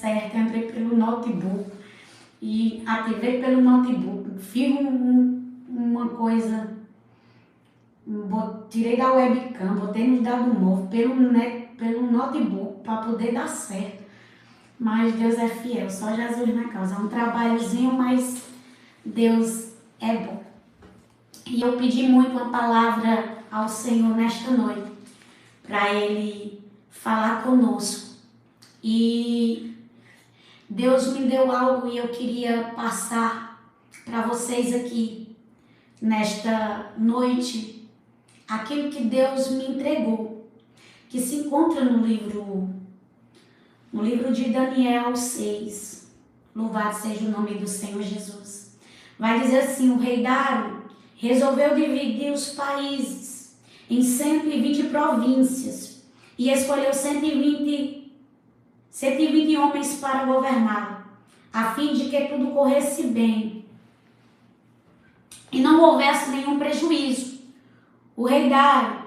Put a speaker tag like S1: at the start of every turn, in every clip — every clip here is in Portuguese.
S1: certo, eu entrei pelo notebook e ativei pelo notebook, fiz uma coisa, tirei da webcam, botei nos dados móveis pelo notebook para poder dar certo. Mas Deus é fiel, só Jesus na causa. É um trabalhozinho, mas Deus é bom. E eu pedi muito uma palavra ao Senhor nesta noite, para Ele falar conosco. E Deus me deu algo e eu queria passar para vocês aqui, nesta noite, aquilo que Deus me entregou, que se encontra no livro de Daniel 6. Louvado seja o nome do Senhor Jesus. Vai dizer assim: o rei Dário resolveu dividir os países em 120 províncias e escolheu 120 homens para governar, a fim de que tudo corresse bem e não houvesse nenhum prejuízo. O rei Dário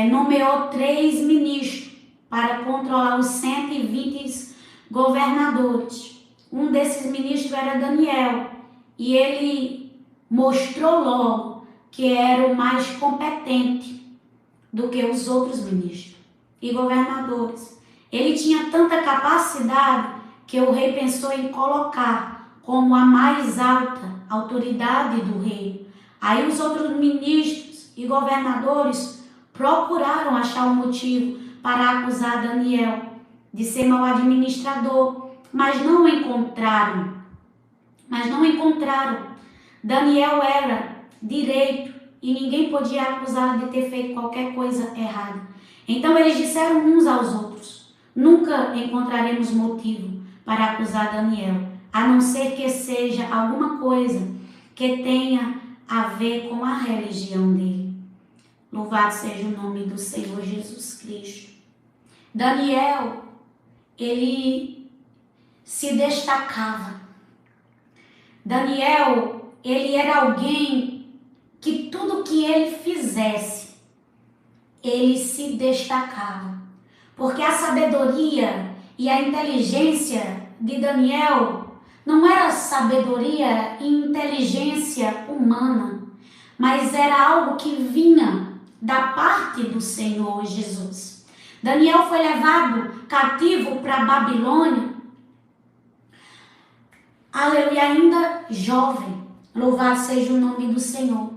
S1: nomeou 3 ministros para controlar os 120 governadores. Um desses ministros era Daniel, e ele mostrou logo que era o mais competente do que os outros ministros e governadores. Ele tinha tanta capacidade que o rei pensou em colocar como a mais alta autoridade do rei. Aí os outros ministros e governadores procuraram achar um motivo para acusar Daniel de ser mau administrador, mas não encontraram. Daniel era direito e ninguém podia acusá-lo de ter feito qualquer coisa errada. Então eles disseram uns aos outros: nunca encontraremos motivo para acusar Daniel, a não ser que seja alguma coisa que tenha a ver com a religião dele. Louvado seja o nome do Senhor Jesus Cristo. Daniel, ele se destacava. Daniel, ele era alguém que tudo que ele fizesse, ele se destacava. Porque a sabedoria e a inteligência de Daniel não era sabedoria e inteligência humana, mas era algo que vinha da parte do Senhor Jesus. Daniel foi levado cativo para a Babilônia, aleluia, ainda jovem, louvado seja o nome do Senhor.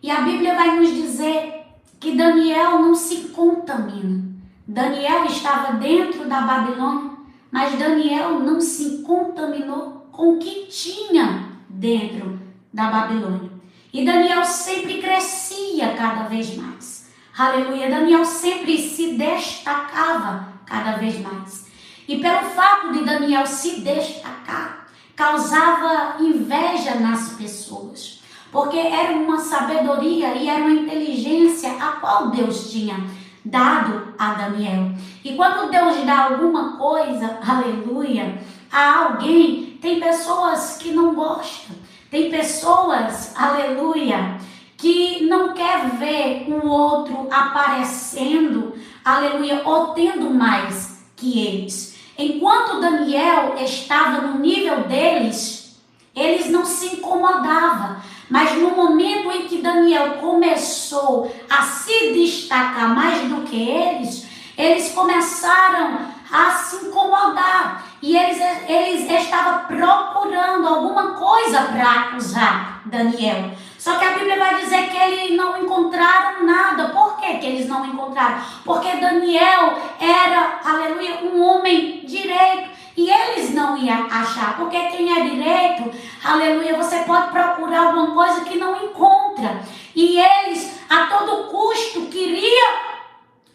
S1: E a Bíblia vai nos dizer que Daniel não se contamina. Daniel estava dentro da Babilônia, mas Daniel não se contaminou com o que tinha dentro da Babilônia. E Daniel sempre crescia cada vez mais. Aleluia, Daniel sempre se destacava cada vez mais. E pelo fato de Daniel se destacar, causava inveja nas pessoas. Porque era uma sabedoria e era uma inteligência a qual Deus tinha dado a Daniel. E quando Deus dá alguma coisa, aleluia, a alguém, tem pessoas que não gostam. Tem pessoas, aleluia, que não quer ver o outro aparecendo, aleluia, ou tendo mais que eles. Enquanto Daniel estava no nível deles, eles não se incomodavam. Mas no momento em que Daniel começou a se destacar mais do que eles começaram a se incomodar. E eles estavam procurando alguma coisa para acusar Daniel. Só que a Bíblia vai dizer que eles não encontraram nada. Por que eles não encontraram? Porque Daniel era, aleluia, um homem direito. E eles não iam achar. Porque quem é direito, aleluia, você pode procurar alguma coisa que não encontra. E eles, a todo custo, queriam,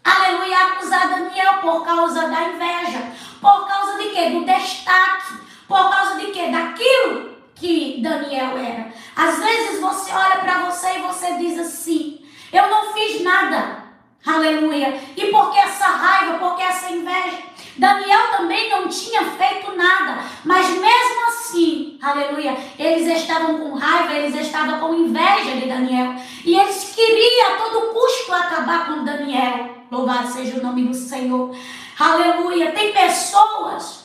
S1: aleluia, acusar Daniel por causa da inveja. Por causa de quê? Do destaque. Por causa de quê? Daquilo que Daniel era. Às vezes você olha para você e você diz assim: eu não fiz nada, aleluia. E por que essa raiva? Por que essa inveja? Daniel também não tinha feito nada, mas mesmo assim, aleluia, eles estavam com raiva, eles estavam com inveja de Daniel. E eles queriam a todo custo acabar com Daniel. Louvado seja o nome do Senhor. Aleluia. Tem pessoas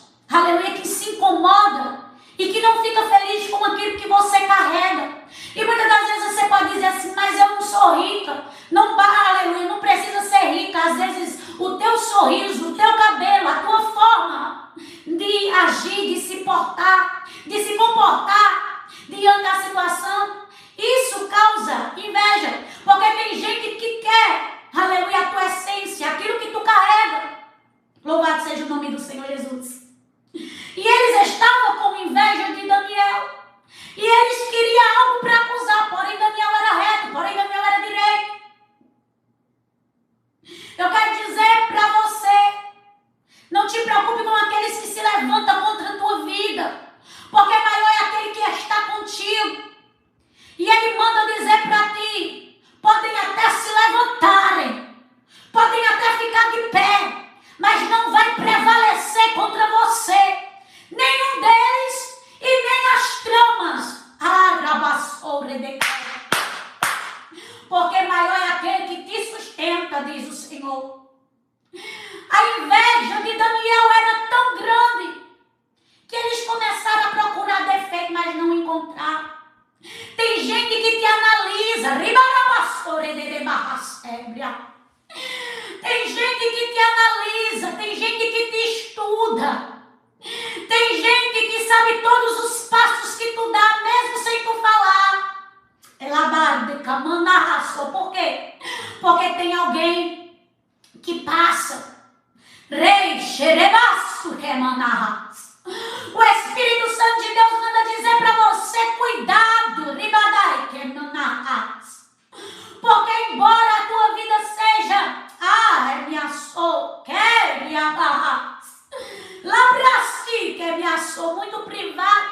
S1: Tem gente que sabe todos os passos que tu dá, mesmo sem tu falar. Por quê? Porque tem alguém que passa. Rei xerebaço que manarras. O Espírito Santo de Deus manda dizer para você: cuidado, ribadai que manarras. Porque embora a tua vida seja, minha sou, que minha barras, labrasti que minha sou, muito privado,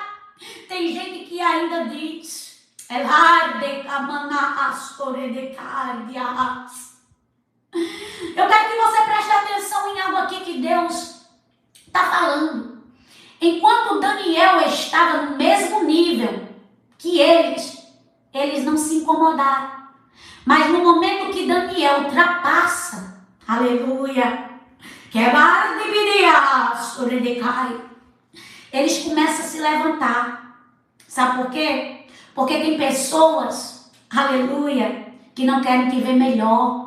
S1: tem gente que ainda diz, elarde camanarras, toredecardias. Eu quero que você preste atenção em algo aqui que Deus está falando. Enquanto Daniel estava no mesmo nível que eles não se incomodaram. Mas no momento que Daniel ultrapassa, aleluia, eles começam a se levantar. Sabe por quê? Porque tem pessoas, aleluia, que não querem te ver melhor.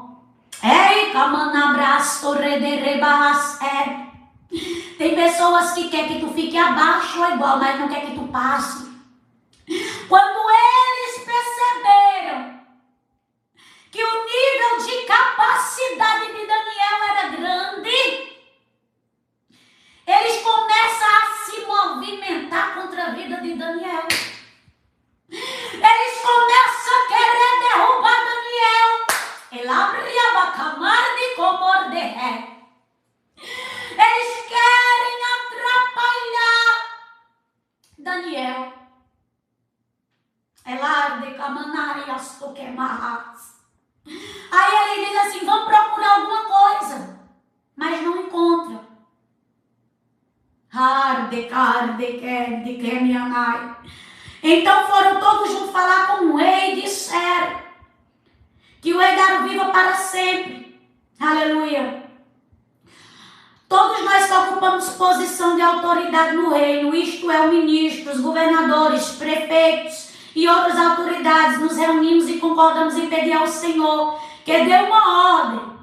S1: Tem pessoas que querem que tu fique abaixo ou igual, mas não quer que tu passe. Quando eles perceberam que o nível de capacidade de Daniel era grande, eles começam a se movimentar contra a vida de Daniel. Eles começam a querer derrubar Daniel. Eles querem atrapalhar Daniel. Aí ele diz assim: vamos procurar alguma coisa, mas não encontra. Então foram todos juntos falar com o rei e disseram que o rei Dário viva para sempre. Aleluia. Todos nós que ocupamos posição de autoridade no reino, isto é, os ministros, governadores, prefeitos e outras autoridades, nos reunimos e concordamos em pedir ao Senhor que dê uma ordem,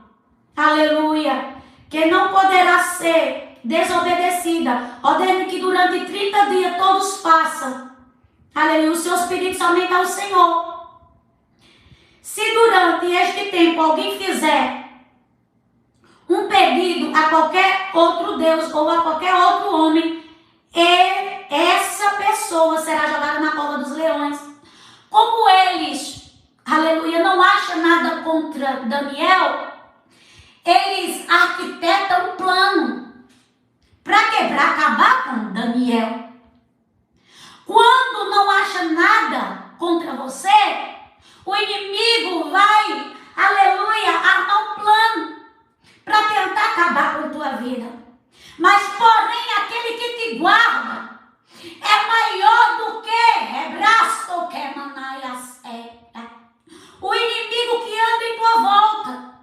S1: aleluia, que não poderá ser desobedecida, ordem que durante 30 dias todos façam, aleluia, os seus pedidos somente ao Senhor. Se durante este tempo alguém fizer um pedido a qualquer outro Deus ou a qualquer outro homem, essa pessoa será jogada na cova dos leões. Como eles, aleluia, não acham nada contra Daniel, eles arquitetam um plano. Para quê? Para acabar com Daniel. Quando não acha nada contra você, o inimigo vai, aleluia, armar um plano para tentar acabar com a tua vida. Mas, porém, aquele que te guarda é maior do que o inimigo que anda em tua volta.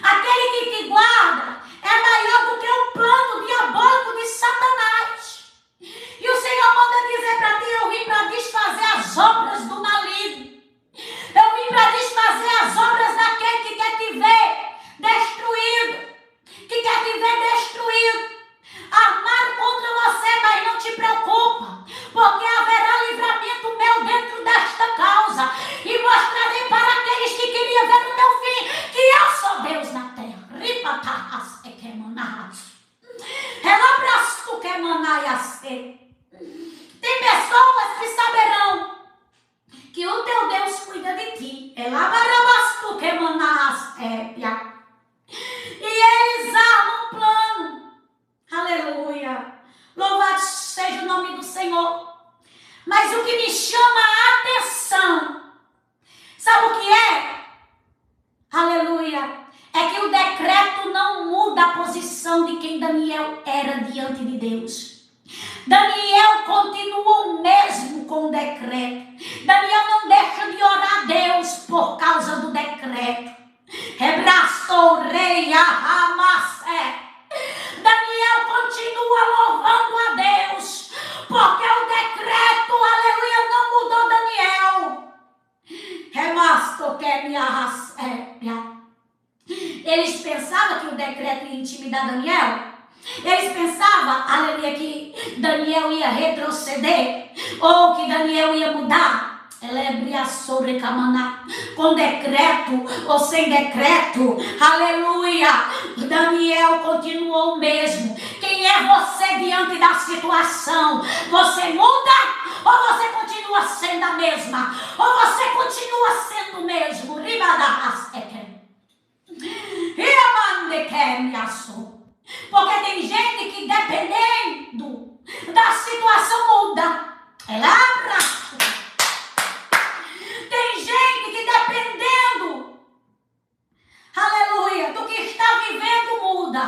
S1: Aquele que te guarda é maior do que o plano diabólico de Satanás. E o Senhor manda dizer para ti: eu vim para desfazer as obras do maligno. Eu vim para desfazer as obras daquele que quer te ver destruído, que quer te ver destruído. Armar contra você, mas não te preocupa, porque haverá livramento meu dentro desta causa, e mostrarei para aqueles que queriam ver o teu fim, que eu sou Deus na terra. Tem pessoas que saberão que o teu Deus cuida de ti. E eles armam um plano. Aleluia. Louvado seja o nome do Senhor. Mas o que me chama a atenção, sabe o que é? Aleluia. É que o decreto não muda a posição de quem Daniel era diante de Deus. Daniel continua o mesmo com o decreto. Daniel não deixa de orar a Deus por causa do decreto. Rebraçou rei Ahamasé. Daniel continua louvando a Deus, porque o decreto, aleluia, não mudou Daniel. Remastou que me arrasé. Eles pensavam que o decreto ia intimidar Daniel. Eles pensavam, aleluia, que Daniel ia retroceder, ou que Daniel ia mudar. Com decreto ou sem decreto, aleluia, Daniel continuou o mesmo. Quem é você diante da situação? Você muda ou você continua sendo a mesma? Ou você continua sendo o mesmo? Porque tem gente que dependendo da situação muda. Tem gente que dependendo, aleluia, do que está vivendo muda.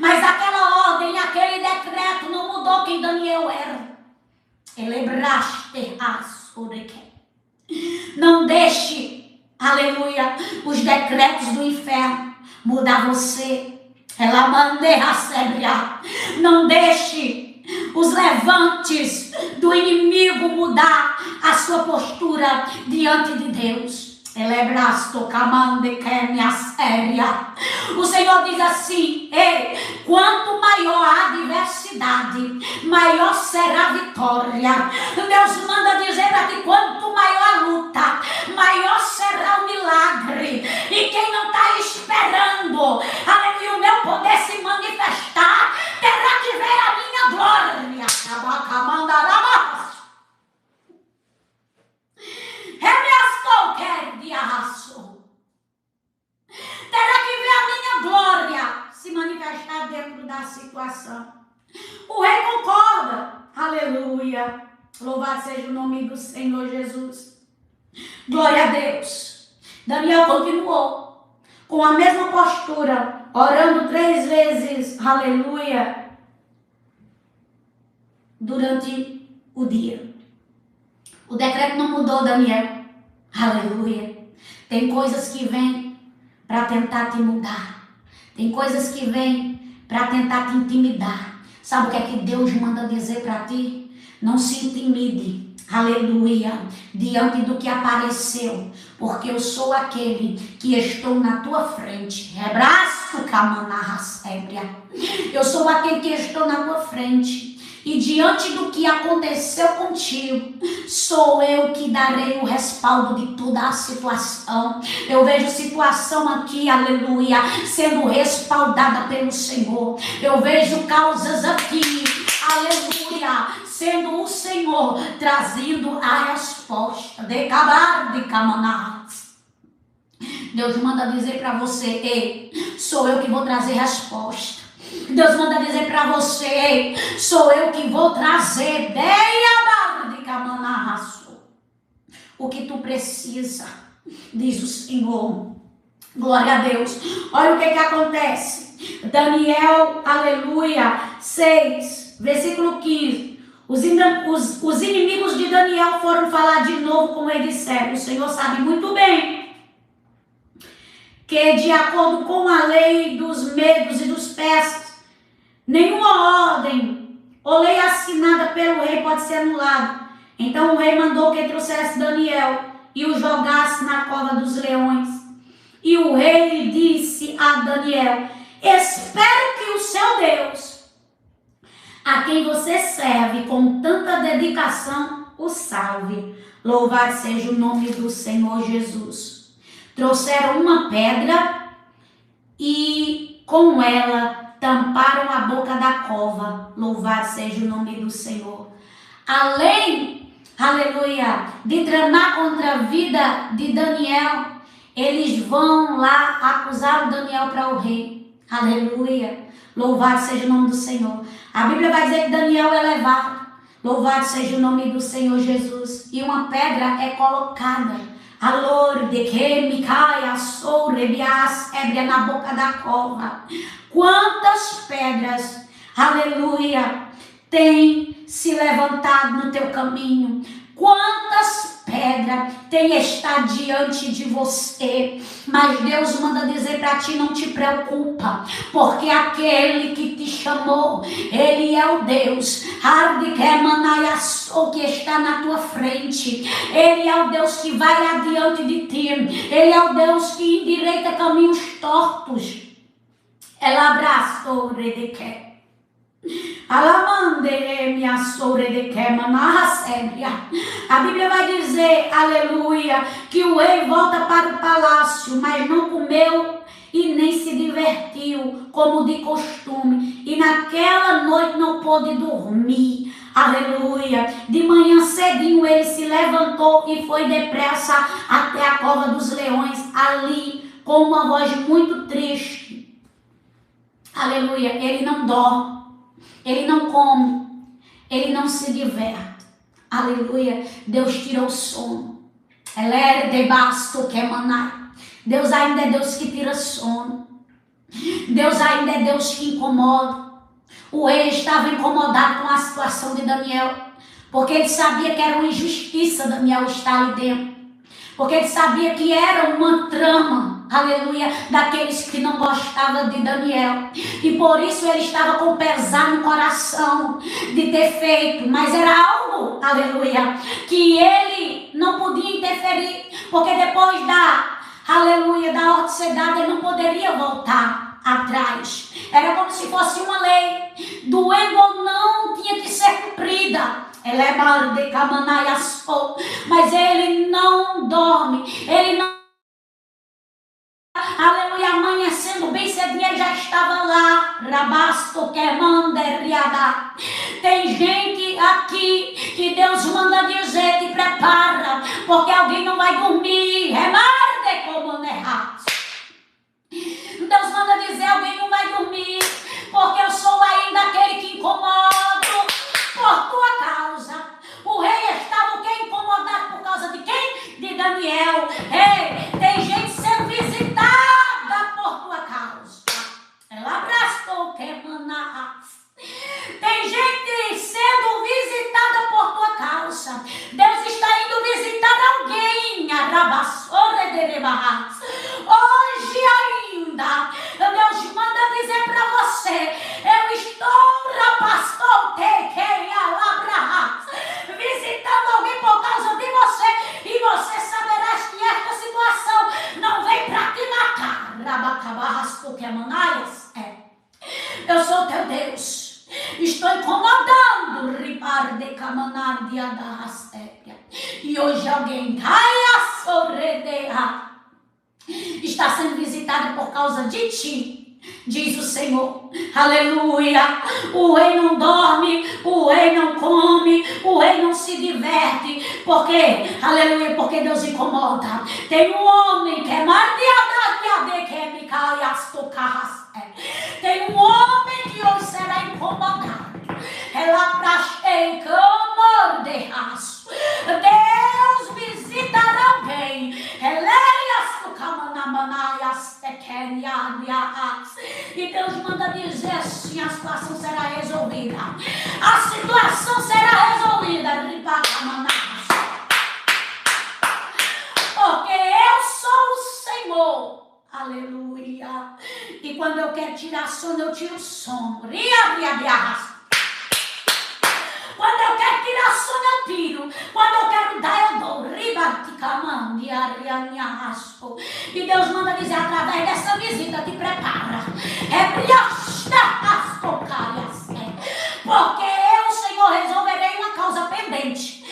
S1: Mas aquela ordem, aquele decreto não mudou quem Daniel era. Não deixe, aleluia, os decretos do inferno mudar você. Não deixe os levantes do inimigo mudar a sua postura diante de Deus. O Senhor diz assim: ei, quanto maior a adversidade, maior será a vitória. Deus manda dizer para ti: quanto maior a luta, maior será o milagre. E quem não está esperando, aleluia, o meu poder se manifestar, terá que ver a minha glória. Terá que ver a minha glória se manifestar dentro da situação. O rei concorda. Aleluia. Louvado seja o nome do Senhor Jesus. Glória a Deus. Daniel continuou com a mesma postura, orando 3 vezes. Aleluia. Durante o dia. O decreto não mudou, Daniel. Aleluia. Tem coisas que vêm para tentar te mudar. Tem coisas que vêm para tentar te intimidar. Sabe o que é que Deus manda dizer para ti? Não se intimide. Aleluia. Diante do que apareceu. Porque eu sou aquele que estou na tua frente. Eu sou aquele que estou na tua frente. E diante do que aconteceu contigo, sou eu que darei o respaldo de toda a situação. Eu vejo situação aqui, aleluia, sendo respaldada pelo Senhor. Eu vejo causas aqui, aleluia, sendo o Senhor trazendo a resposta. Deus manda dizer para você: ei, sou eu que vou trazer resposta. Deus manda dizer para você: sou eu que vou trazer o que tu precisa, diz o Senhor. Glória a Deus. Olha o que acontece. Daniel, aleluia, 6, versículo 15. Os inimigos de Daniel foram falar de novo com ele e disseram: o Senhor sabe muito bem que, de acordo com a lei dos medos e dos persas, nenhuma ordem ou lei assinada pelo rei pode ser anulada. Então o rei mandou que trouxesse Daniel e o jogasse na cova dos leões. E o rei disse a Daniel: espero que o seu Deus, a quem você serve com tanta dedicação, o salve. Louvado seja o nome do Senhor Jesus. Trouxeram uma pedra e com ela tamparam a boca da cova. Louvado seja o nome do Senhor. Além, aleluia, de tramar contra a vida de Daniel, eles vão lá acusar o Daniel para o rei. Aleluia. Louvado seja o nome do Senhor. A Bíblia vai dizer que Daniel é levado. Louvado seja o nome do Senhor Jesus. E uma pedra é colocada. Alor de que me caia, sou rebias, ébria na boca da cova. Quantas pedras, aleluia, tem se levantado no teu caminho? Quantas pedras tem estado diante de você? Mas Deus manda dizer para ti: não te preocupa, porque aquele que te chamou, Ele é o Deus que está na tua frente. Ele é o Deus que vai adiante de ti. Ele é o Deus que endireita caminhos tortos. Ela abraçou o redeque. A Bíblia vai dizer, aleluia, que o rei volta para o palácio, mas não comeu e nem se divertiu como de costume, e naquela noite não pôde dormir, aleluia. De manhã cedinho ele se levantou e foi depressa até a cova dos leões, ali com uma voz muito triste, aleluia. Ele não dorme, ele não come, ele não se diverte, aleluia. Deus tirou o sono. Ela é debasto que emanar. Deus ainda é Deus que tira sono. Deus ainda é Deus que incomoda. O rei estava incomodado com a situação de Daniel, porque ele sabia que era uma injustiça Daniel estar ali dentro, porque ele sabia que era uma trama, aleluia, daqueles que não gostavam de Daniel, e por isso ele estava com pesar no coração de ter feito, mas era algo, aleluia, que ele não podia interferir, porque depois aleluia, da ordem ser dada, ele não poderia voltar atrás. Era como se fosse uma lei, doendo ou não, tinha que ser cumprida. Ela é mal de camanaias, mas ele não dorme, ele não, aleluia, amanhecendo bem cedinho, ele já estava lá, rabasto que manderiada. Tem gente aqui que Deus manda dizer, te prepara, porque alguém não vai dormir, remarde como nerras. Deus manda dizer, alguém não vai dormir, porque eu sou ainda aquele que incomodo por tua causa. O rei estava o quê? Incomodado por causa de quem? De Daniel. Ei, tem gente sendo visitada por tua causa. Ela abraçou que emanas. Tem gente sendo visitada por tua causa. Deus está indo visitar alguém. Hoje ainda, Deus manda dizer para você, eu estou visitando alguém por causa de você, e você saberás que esta situação não vem para te matar. Eu sou teu Deus, estou incomodando, e hoje alguém está sendo visitado por causa de ti, diz o Senhor, aleluia. O rei não dorme, o rei não come, o rei não se diverte, porque, aleluia, porque Deus incomoda. Tem um homem que é tem um homem que hoje será incomodado. Ela prastei como de raço. Deus visitará alguém. E Deus manda dizer assim, a situação será resolvida. A situação será resolvida. Porque eu sou o Senhor. Aleluia. E quando eu quero tirar sono, eu tiro sono. Quando eu quero tirar sono, eu tiro. Quando eu quero dar, eu dou. E Deus manda dizer, através dessa visita, te prepara. Porque eu, Senhor, resolverei uma causa pendente.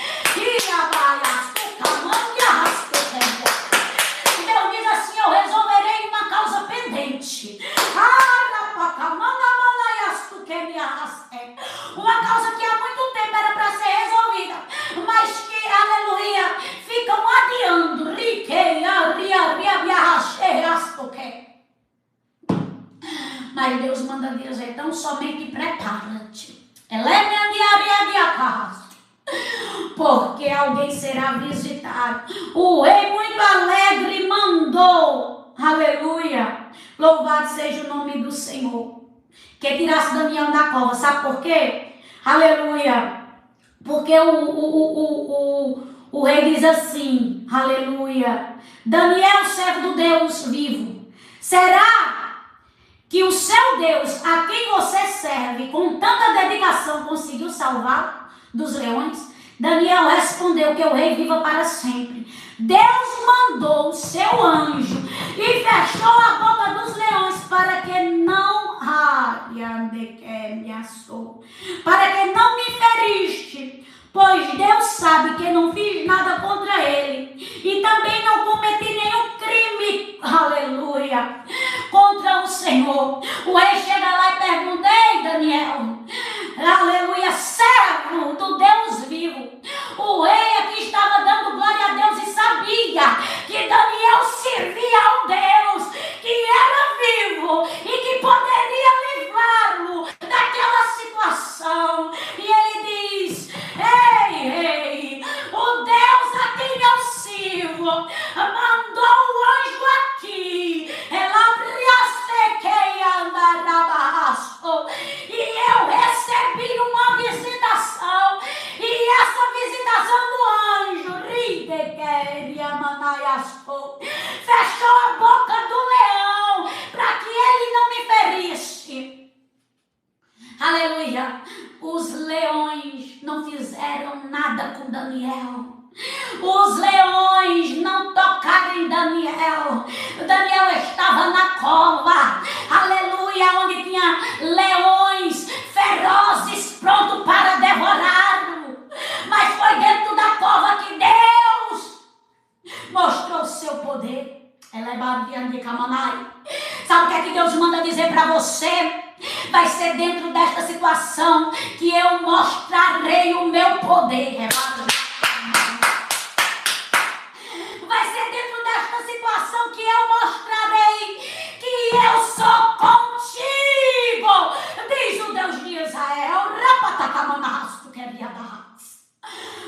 S1: Deus diz assim, eu resolverei uma causa pendente. Uma causa que há muito tempo era para ser resolvida, mas que, aleluia, ficam adiando. Mas Deus manda dizer, então somente prepara-te. Porque alguém será visitado. O rei muito alegre mandou, aleluia, louvado seja o nome do Senhor, que tirasse Daniel da cova. Sabe por quê? Aleluia. Porque o rei diz assim, aleluia, Daniel, servo do Deus vivo, será que o seu Deus, a quem você serve com tanta dedicação, conseguiu salvar dos leões? Daniel respondeu, que o rei viva para sempre. Deus mandou o seu anjo e fechou a boca dos leões para que não para que não me feriste, pois Deus sabe que não fiz nada contra ele e também não cometi nenhum crime, aleluia, contra o Senhor. O rei chega lá e pergunta: ei, Daniel, aleluia, servo do Deus vivo. O rei aqui estava dando glória a Deus e sabia que Daniel servia ao Deus que era vivo e que poderia livrá-lo daquela situação. E ele diz: ei, o Deus a quem eu sirvo mandou o anjo aqui, e eu recebi uma visitação, e essa visitação do anjo fechou a boca do leão para que ele não me ferisse. Aleluia. Os leões não fizeram nada com Daniel. Os leões não tocaram em Daniel. Daniel estava na cova, aleluia, onde tinha leões ferozes prontos para devorá-lo. Mas foi dentro da cova que Deus mostrou o seu poder. Sabe o que é que Deus manda dizer para você? Vai ser dentro desta situação que eu mostrarei o meu poder. Vai ser dentro desta situação que eu mostrarei que eu sou contigo, diz o Deus de Israel.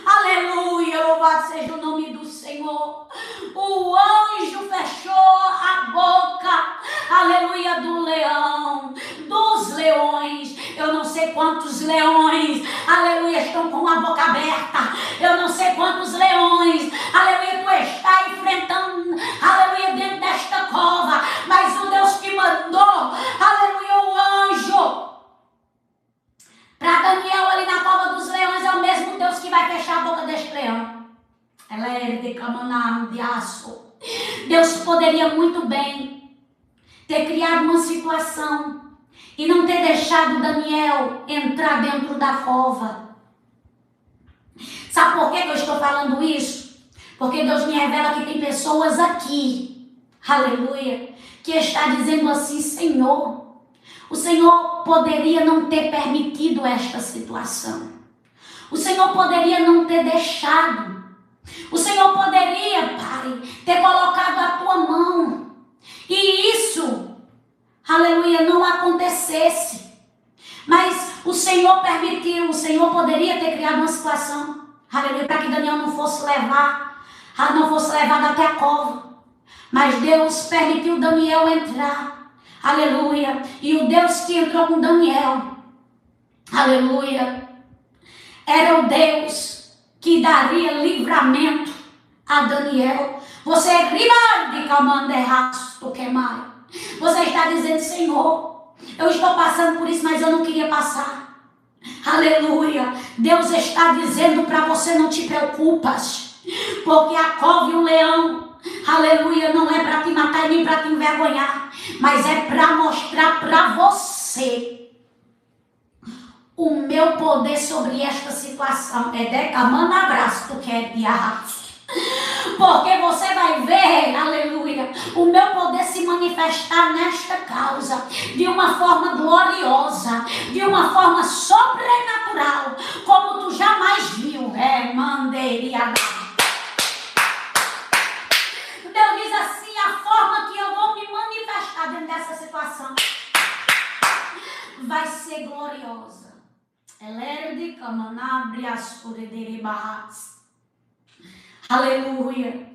S1: Aleluia, louvado seja o nome do Senhor. O anjo fechou a boca, aleluia, do leão, dos leões. Eu não sei quantos leões, aleluia, estão com a boca aberta. Eu não sei quantos leões, aleluia, tu está enfrentando, aleluia, dentro desta cova. Mas o Deus que mandou, aleluia, o anjo para Daniel ali na cova dos leões é o mesmo Deus que vai fechar a boca deste leão. Deus poderia muito bem ter criado uma situação e não ter deixado Daniel entrar dentro da cova. Sabe por que eu estou falando isso? Porque Deus me revela que tem pessoas aqui, aleluia, que está dizendo assim: Senhor, o Senhor poderia não ter permitido esta situação. O Senhor poderia não ter deixado. O Senhor poderia, Pai, ter colocado a tua mão. E isso, aleluia, não acontecesse. Mas o Senhor permitiu, o Senhor poderia ter criado uma situação, aleluia, para que Daniel não fosse levado até a cova. Mas Deus permitiu Daniel entrar, aleluia. E o Deus que entrou com Daniel, aleluia, era o Deus que daria livramento a Daniel. Você está dizendo: Senhor, eu estou passando por isso, mas eu não queria passar. Aleluia. Deus está dizendo para você: não te preocupas, porque a cova e o leão, aleluia, não é para te matar e nem para te envergonhar, mas é para mostrar para você o meu poder sobre esta situação. Porque você vai ver, aleluia, o meu poder se manifestar nesta causa de uma forma gloriosa, de uma forma sobrenatural, como tu jamais viu. Deus diz assim: a forma que eu vou me manifestar dentro dessa situação vai ser gloriosa. Aleluia.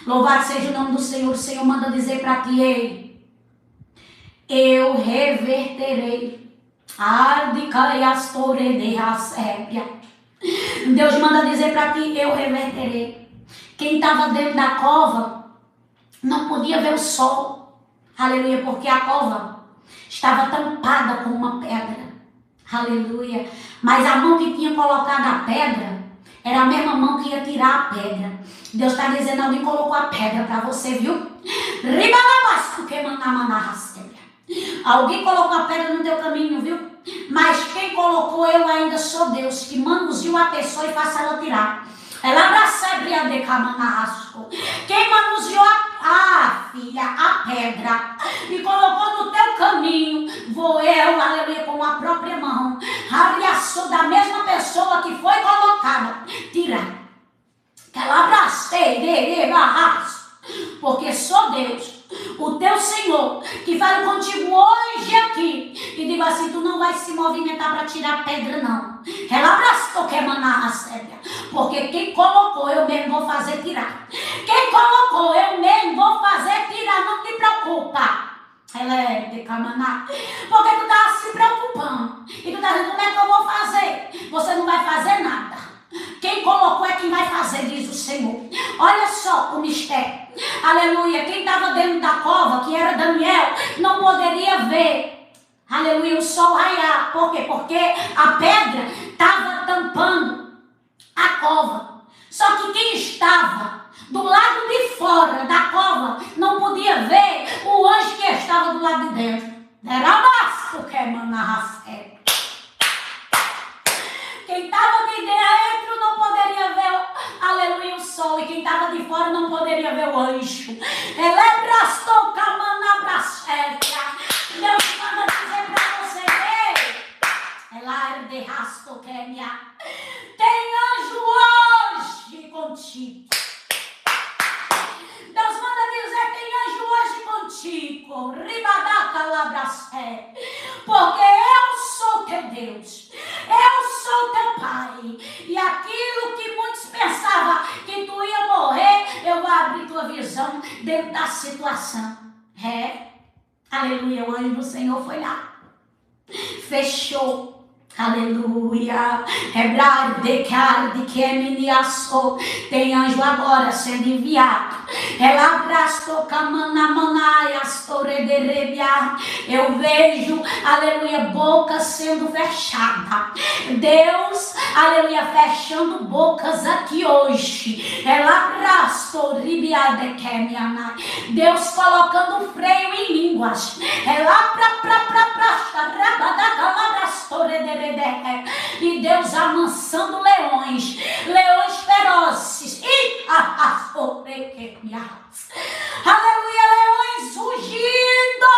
S1: Louvado seja o nome do Senhor. O Senhor manda dizer para ti: ei, eu reverterei. Deus manda dizer para ti: eu reverterei. Quem estava dentro da cova não podia ver o sol, aleluia, porque a cova estava tampada com uma pedra, aleluia. Mas a mão que tinha colocado a pedra era a mesma mão que ia tirar a pedra. Deus está dizendo: alguém colocou a pedra para você, viu? Alguém colocou a pedra no teu caminho, viu? Mas quem colocou, eu ainda sou Deus, que manuseio a pessoa e faça ela tirar. Ela abraçaria de camanarrasco. Quem manuseou filha, a pedra e colocou no teu caminho, vou eu, aleluia, com a própria mão, abraçou da mesma pessoa que foi colocada, tirar. Que ela abracei, porque sou Deus, o teu Senhor, que fala contigo hoje aqui, e digo assim, tu não vai se movimentar para tirar pedra, não. Ela abraçou que emanar a séria, porque quem colocou, eu mesmo vou fazer tirar. Quem colocou, eu mesmo vou fazer tirar, não te preocupa. Ela é de camaná, porque tu tá se preocupando, e tu tá dizendo, como é que eu vou fazer? Você não vai fazer nada. Quem colocou é quem vai fazer, diz o Senhor. Olha só o mistério. Aleluia. Quem estava dentro da cova, que era Daniel, não poderia ver, aleluia, o sol raiar. Por quê? Porque a pedra estava tampando a cova. Só que quem estava do lado de fora da cova não podia ver o anjo que estava do lado de dentro. Era basto que manarrafé. Quem estava de dentro não poderia ver, aleluia, o sol. E quem estava de fora não poderia ver o anjo. Elebrastou camanabraséria. Deus manda dizer para você, ela erderrastou quêmia. Tem anjo hoje contigo. Deus manda dizer, tem anjo hoje contigo. Ribadaca labrasé. Porque eu sou teu Deus. Eu sou teu Pai. E aquilo que muitos pensavam que tu ia morrer, eu vou abrir tua visão dentro da situação. Aleluia, o anjo do Senhor foi lá. Fechou. Aleluia. Hebrar de carde que miniaçou. Tem anjo agora sendo enviado. Ela abraçou camanamanaias torederebia. Eu vejo, aleluia, boca sendo fechada. Deus, aleluia, fechando bocas aqui hoje. Ela abraçou ribia de quemiana. Deus colocando freio em línguas. Ela e Deus amansando leões, leões ferozes, aleluia, leões rugindo,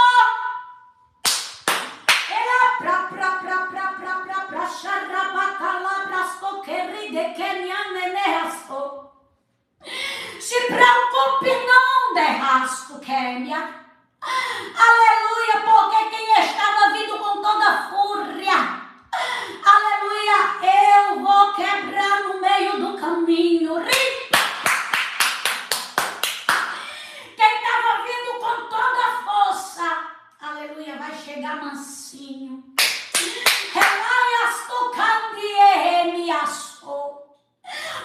S1: se preocupe não, derrasto, Quênia. Aleluia, porque quem estava vindo com toda fúria, aleluia, eu vou quebrar no meio do caminho. Quem estava vindo com toda a força, aleluia, vai chegar mansinho.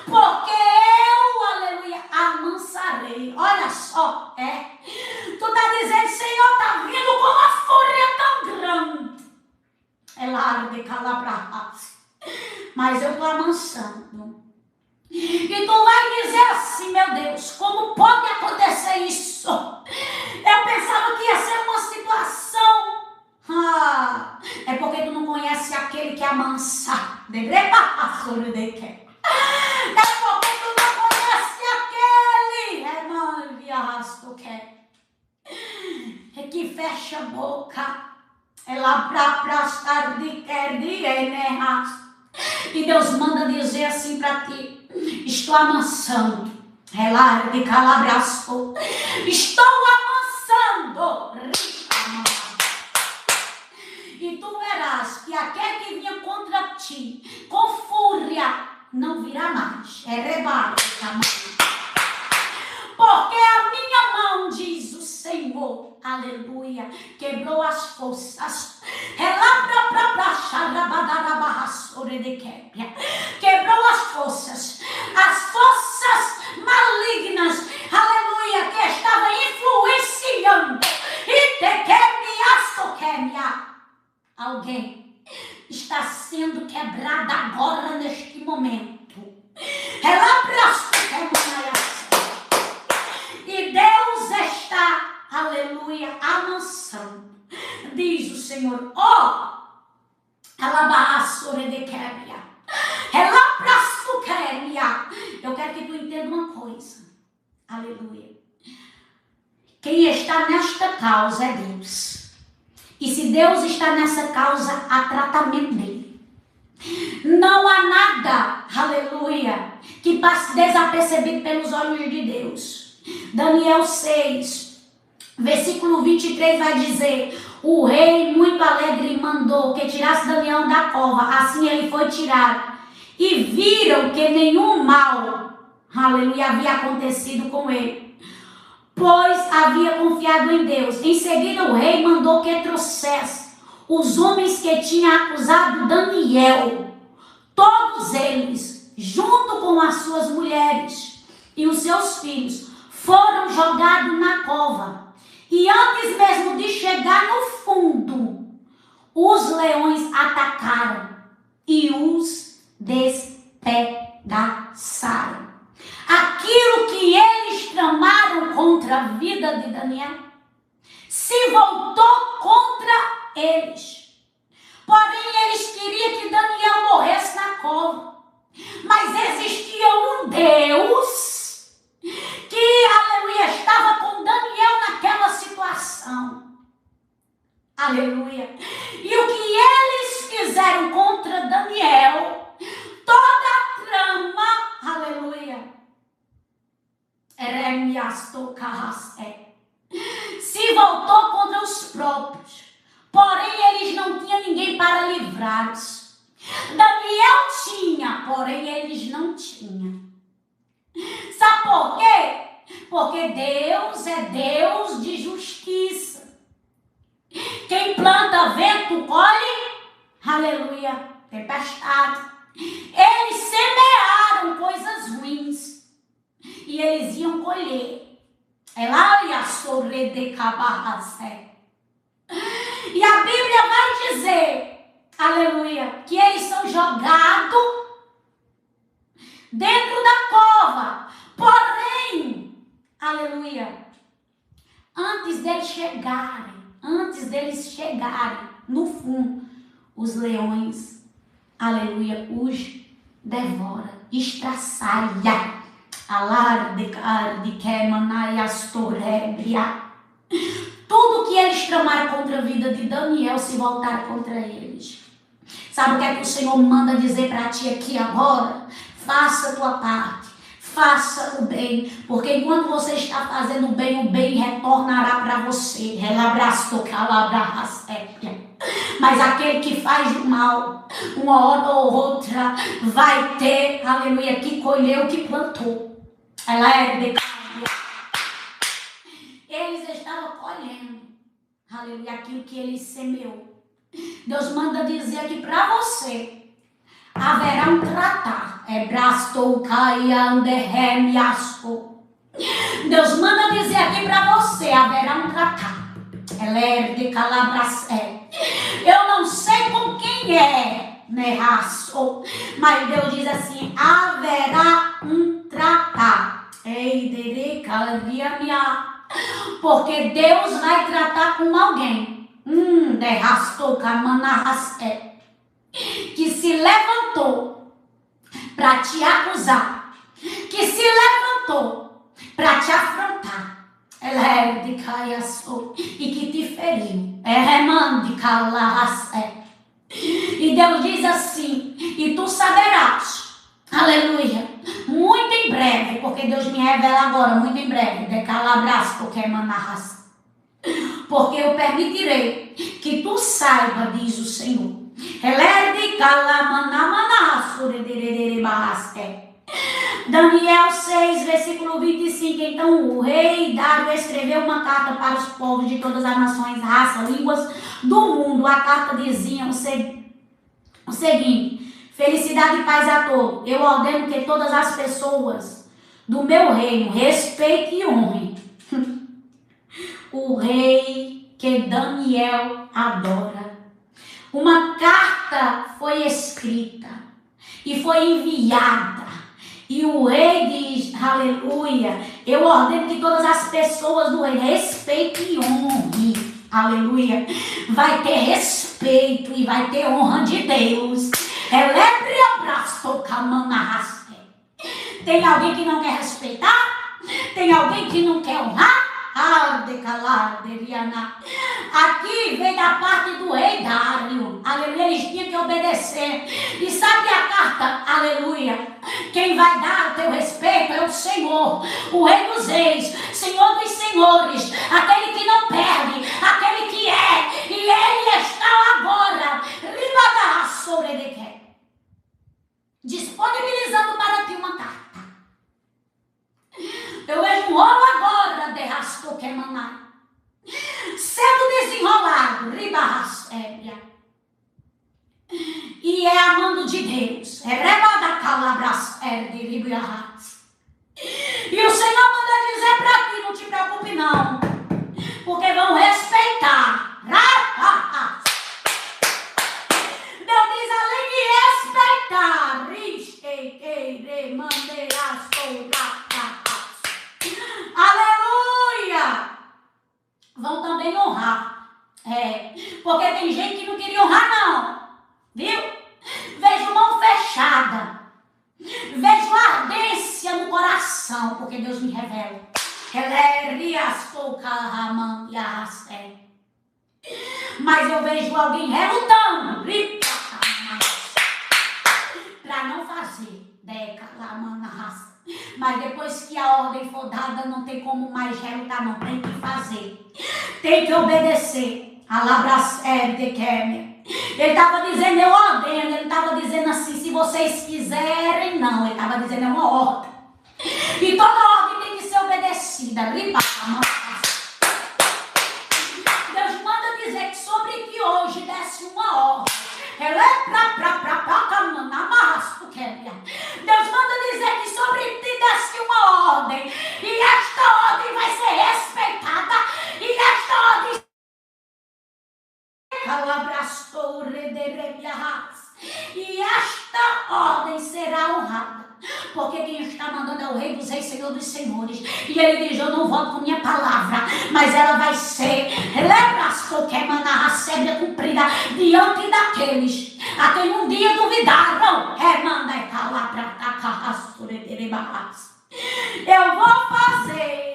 S1: Porque eu, aleluia, amansarei. Olha só, tu está dizendo, Senhor, está vindo com uma fúria tão grande. É largo de calabras. Mas eu estou amansando. E tu vai dizer assim, meu Deus, como pode acontecer isso? Eu pensava que ia ser uma situação. É porque tu não conhece aquele que amansa. É porque tu não conhece aquele que fecha a boca. Ela pra estar de quer e Deus manda dizer assim para ti: estou amansando. Ela de calabraço. Estou amansando. E tu verás que aquele que vinha contra ti com fúria não virá mais. É rebate, porque a minha mão, diz o Senhor, aleluia, quebrou as forças. Quebrou as forças malignas, aleluia, que estava influenciando. Alguém está sendo quebrada agora neste momento. E Deus está, aleluia, amansando. diz o Senhor, ó, eu quero que tu entenda uma coisa, aleluia, quem está nesta causa é Deus, e se Deus está nessa causa, há tratamento dele. Não há nada, aleluia, que passe desapercebido pelos olhos de Deus. Daniel 6, versículo 23 vai dizer, o rei muito alegre mandou que tirasse Daniel da cova, assim ele foi tirado. E viram que nenhum mal, aleluia, havia acontecido com ele, pois havia confiado em Deus. Em seguida o rei mandou que trouxesse os homens que tinham acusado Daniel, todos eles, junto com as suas mulheres e os seus filhos, foram jogados na cova. E antes mesmo de chegar no fundo, os leões atacaram e os despedaçaram. Aquilo que eles tramaram contra a vida de Daniel se voltou contra eles. Porém, eles queriam que Daniel morresse na cova. Mas existia um Deus que, aleluia, estava com Daniel naquela situação. Aleluia. E o que eles fizeram contra Daniel, toda a trama, aleluia, se voltou contra os próprios. Porém, eles não tinham ninguém para livrá-los. Daniel tinha, porém eles não tinham. Sabe por quê? Porque Deus é Deus de justiça. Quem planta vento colhe, aleluia, tempestade. Eles semearam coisas ruins e eles iam colher. E a Bíblia vai dizer, aleluia, que eles são jogados dentro da cova. Porém, aleluia, antes deles chegarem no fundo, os leões, aleluia, os devora, estraçalha. Tudo que eles tramaram contra a vida de Daniel se voltaram contra eles. Sabe o que é que o Senhor manda dizer para ti aqui agora? Faça a tua parte, faça o bem, porque enquanto você está fazendo o bem retornará para você. Mas aquele que faz o mal, uma hora ou outra, vai ter, aleluia, que colher o que plantou. Eles estavam colhendo, aleluia, aquilo que ele semeou. Deus manda dizer aqui para você, haverá um tratar. Deus manda dizer aqui para você, haverá um tratar. Eu não sei com quem é, mas Deus diz assim, haverá um tratar. Porque Deus vai tratar com alguém que se levantou para te acusar, que se levantou para te afrontar, e que te feriu. E Deus diz assim, e tu saberás, aleluia, muito em breve, porque Deus me revela agora, muito em breve, porque eu permitirei que tu saiba, diz o Senhor. Daniel 6, versículo 25. Então o rei Dário escreveu uma carta para os povos de todas as nações, raças, línguas do mundo. A carta dizia o seguinte: felicidade e paz a todos. Eu ordeno que todas as pessoas do meu reino respeitem e honrem o rei que Daniel adora. Uma carta foi escrita e foi enviada. E o rei diz, aleluia, eu ordeno que todas as pessoas do reino respeitem e honrem aleluia, vai ter respeito e vai ter honra de Deus. Tem alguém que não quer respeitar? Tem alguém que não quer honrar? Aqui vem da parte do rei Dário, aleluia, eles tinham que obedecer. E sabe a carta, aleluia, quem vai dar o teu respeito é o Senhor, o Rei dos Reis, Senhor dos Senhores, aquele que não perde, aquele que é, e ele está agora, disponibilizando para ti uma carta. Eu vejo um rolo agora, derrastou que maná, sendo desenrolado, e é a mão de Deus, e o Senhor manda dizer para ti, não te preocupe não, porque vão respeitar. Deus diz, além de respeitar, aleluia, vão também honrar. Porque tem gente que não queria honrar não, viu? Vejo mão fechada, vejo ardência no coração, porque Deus me revela. Mas eu vejo alguém relutando para não fazer. Mas depois que a ordem for dada, não tem como mais relutar, não. Tem que fazer. Tem que obedecer. Ele estava dizendo, eu ordeno. Ele estava dizendo assim, se vocês quiserem, não. Ele estava dizendo, é uma ordem. E toda ordem tem que ser obedecida. Deus manda dizer que sobre que hoje desce uma ordem. Deus manda dizer que sobre ti desce uma ordem. E esta ordem vai ser respeitada. E esta ordem será honrada. Porque quem está mandando é o Rei dos Reis, Senhor dos Senhores. E ele diz, eu não volto com minha palavra, mas ela vai ser cumprida diante daqueles a quem um dia duvidaram. Eu vou fazer.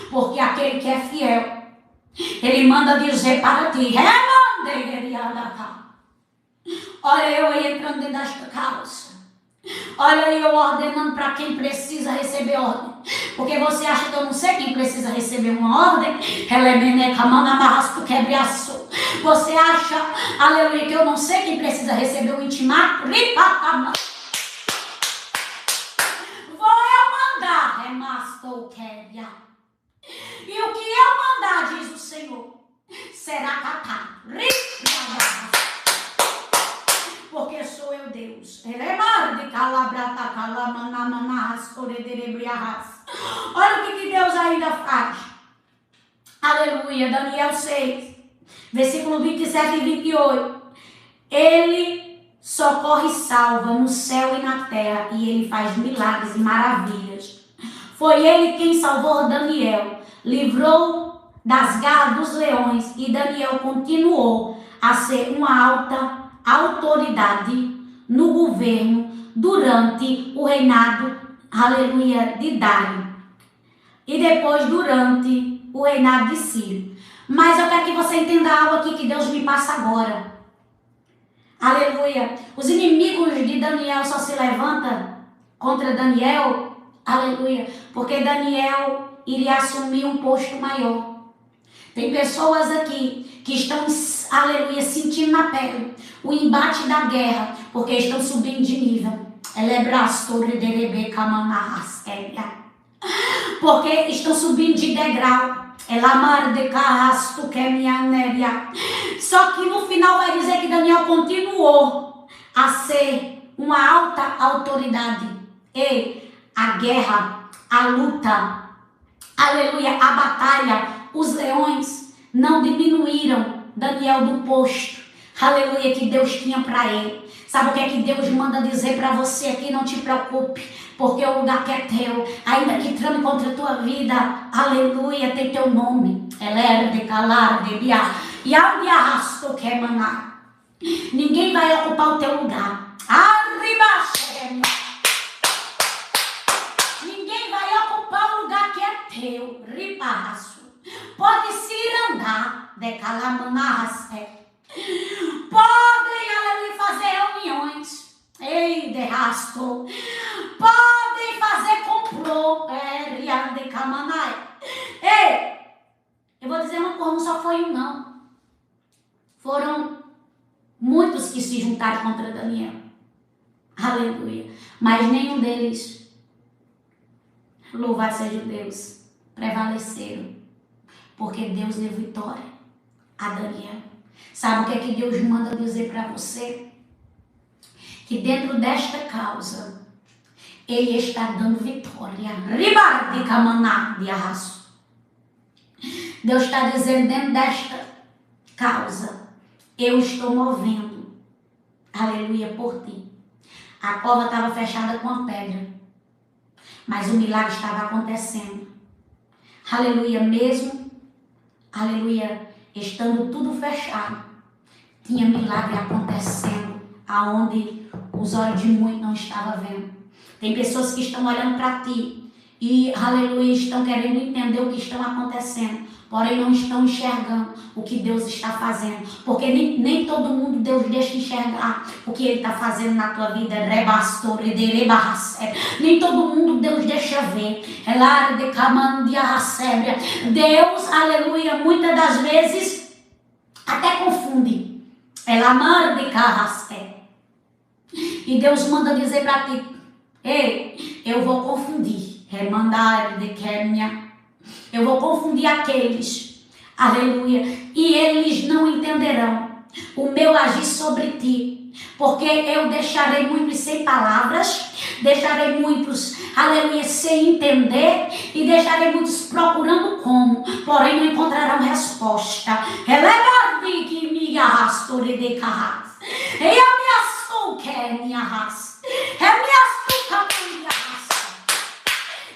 S1: Porque aquele que é fiel, ele manda dizer para ti, olha eu aí entrando dentro desta calça, olha aí eu ordenando para quem precisa receber ordem. Porque você acha que eu não sei quem precisa receber uma ordem? Você acha, aleluia, que eu não sei quem precisa receber um intimato? Vou eu mandar, e o que eu mandar, diz o Senhor, será catado. Porque sou eu Deus. Olha o que Deus ainda faz. Aleluia. Daniel 6, versículo 27 e 28. Ele socorre e salva no céu e na terra, e ele faz milagres e maravilhas. Foi ele quem salvou Daniel, livrou das garras dos leões, e Daniel continuou a ser uma alta autoridade no governo durante o reinado, aleluia, de Dário, e depois durante o reinado de Ciro. Mas eu quero que você entenda algo aqui que Deus me passa agora. Aleluia. Os inimigos de Daniel só se levantam contra Daniel, aleluia, porque Daniel iria assumir um posto maior. Tem pessoas aqui que estão, aleluia, sentindo na pele o embate da guerra, porque estão subindo de nível. Porque estão subindo de degrau. Só que no final vai dizer que Daniel continuou a ser uma alta autoridade. E a guerra, a luta, aleluia, a batalha, os leões não diminuíram Daniel do posto. aleluia, que Deus tinha para ele. Sabe o que é que Deus manda dizer para você aqui? Não te preocupe, porque o lugar que é teu, ainda que trame contra a tua vida, aleluia, tem teu nome. Ela de calar, de biar, e ao arrasto que é maná. Ninguém vai ocupar o teu lugar. Arriba, ninguém vai ocupar o lugar que é teu. Ribaço. Pode se ir andar, de calamanaras, podem, aleluia, fazer reuniões. Ei, de rasto. Podem fazer comprou. De camanai. Ei, eu vou dizer uma coisa, não só foi um não. Foram muitos que se juntaram contra Daniel. Aleluia. Mas nenhum deles, louvado seja Deus, prevaleceram. Porque Deus deu vitória a Daniel. Sabe o que é que Deus manda dizer para você? Que dentro desta causa, Ele está dando vitória. Ribar de camaná de arraso. Deus está dizendo, dentro desta causa, eu estou movendo, aleluia, por ti. A cova estava fechada com a pedra, mas o milagre estava acontecendo. Aleluia, mesmo, aleluia, estando tudo fechado, tinha milagre acontecendo, aonde os olhos de muitos não estavam vendo. Tem pessoas que estão olhando para ti e, aleluia, estão querendo entender o que está acontecendo, porém não estão enxergando o que Deus está fazendo, porque nem todo mundo Deus deixa enxergar o que Ele está fazendo na tua vida. Nem todo mundo Deus deixa ver. Deus, aleluia, muitas das vezes até confunde. E Deus manda dizer para ti, ei, eu vou confundir. Eu vou confundir aqueles, aleluia, e eles não entenderão o meu agir sobre ti, porque eu deixarei muitos sem palavras, deixarei muitos, aleluia, sem entender, e deixarei muitos procurando como, porém não encontrarão resposta.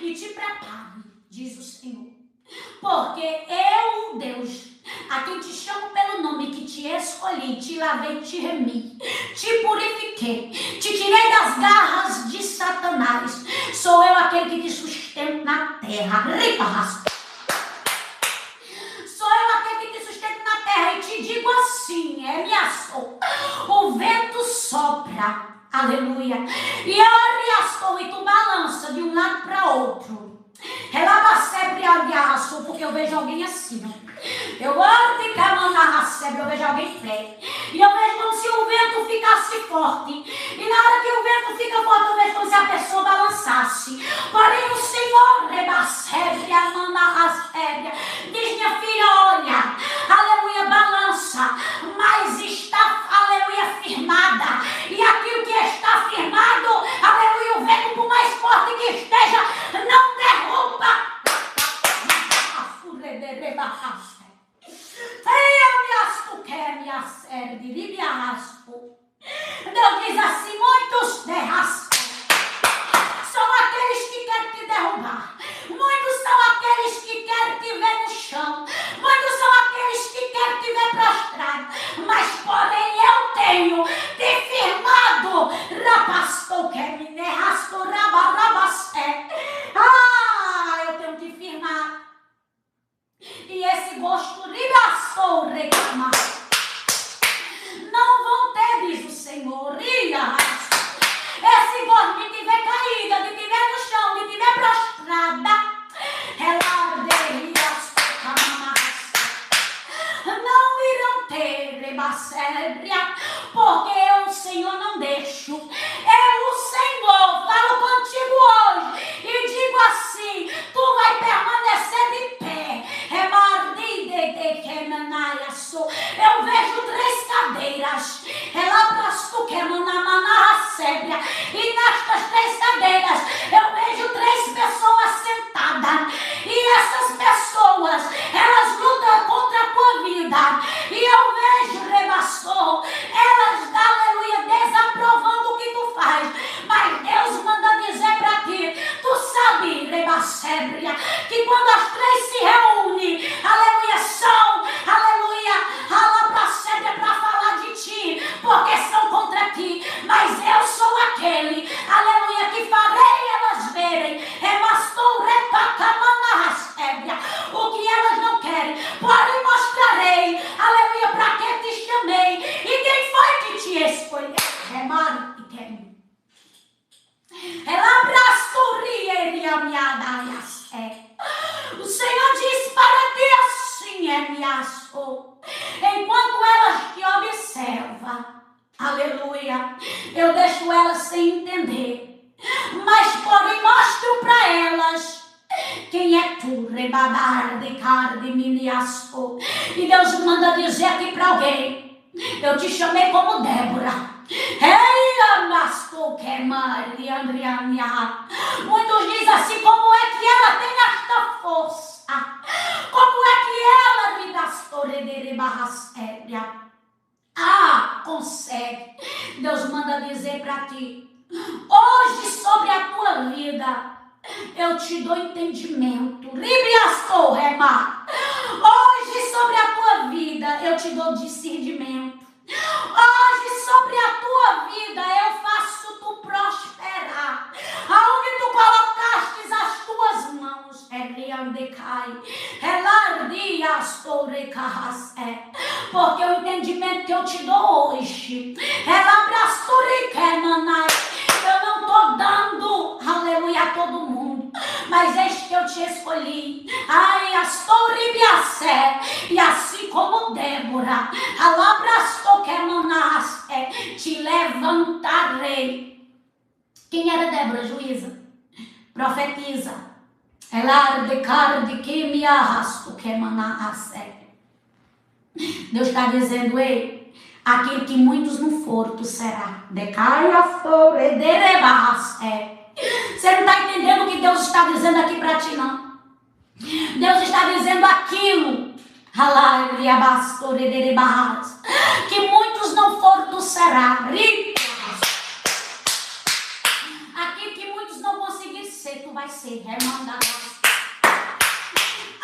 S1: E te prepare, diz o Senhor, porque eu, Deus, a quem te chamo pelo nome, que te escolhi, te lavei, te remi, te purifiquei, te tirei das garras de Satanás, sou eu aquele que te sustento na terra. Sou eu aquele que te sustento na terra e te digo assim, minha sou, o vento sopra, aleluia, e e tu balança de um lado para outro. Porque eu vejo alguém assim, eu vejo alguém pé, e eu vejo como se o vento ficasse forte, e na hora que o vento fica forte, eu vejo como se a pessoa balançasse, porém o Senhor diz, minha filha, olha, aleluia, balança, mas está, aleluia, firmada, e aquilo que está firmado, aleluia, o vento por mais forte que esteja, não derruba. Deus diz assim, muitos são aqueles que querem te derrubar, muitos são aqueles que querem te ver no chão, muitos são aqueles que querem te ver prostrado, mas porém eu tenho te firmado. Eu tenho te firmado. E esse gosto reclamar não vão ter, diz o Senhor. Esse gosto de te ver caída, de te ver no chão, de te ver prostrada, não irão ter, porque eu, o Senhor, não deixo. Eu, o Senhor, falo contigo hoje e digo assim, tu vai permanecer de pé. Eu vejo 3 cadeiras, e nestas 3 cadeiras eu vejo 3 pessoas sentadas, e essas pessoas, elas lutam contra a tua vida, e eu vejo, aquele, aleluia, que farei elas verem, remastou, repacamanaras, o que elas não querem, porém mostrarei, aleluia, para que te chamei, e quem foi que te escolheu, remar e quem? Ela abraçou, ameaças, o Senhor diz para ti assim, ameaçou, enquanto elas te observam, aleluia, eu deixo elas sem entender, mas porém mostro para elas quem é tu, rebadar de carne, miniasco. E Deus manda dizer aqui para alguém, eu te chamei como Débora. Muitos dizem assim, como é que ela tem esta força? Como é que ela me dá? Consegue. Deus manda dizer para ti, hoje sobre a tua vida eu te dou entendimento. Hoje sobre a tua vida eu te dou discernimento. Hoje sobre a tua vida eu faço tu prosperar. Aonde tu colocastes as tuas mãos, porque o entendimento que eu te dou hoje, eu não estou dando, aleluia, a todo mundo, mas este que eu te escolhi, e assim como Débora, te levantarei. Quem era Débora? Juíza, profetiza. Deus está dizendo, ei, aquilo que muitos não foram, tu será. Você não está entendendo o que Deus está dizendo aqui para ti, não. Deus está dizendo aquilo que muitos não foram, tu será. Aquilo que muitos não conseguiram ser, tu vai ser.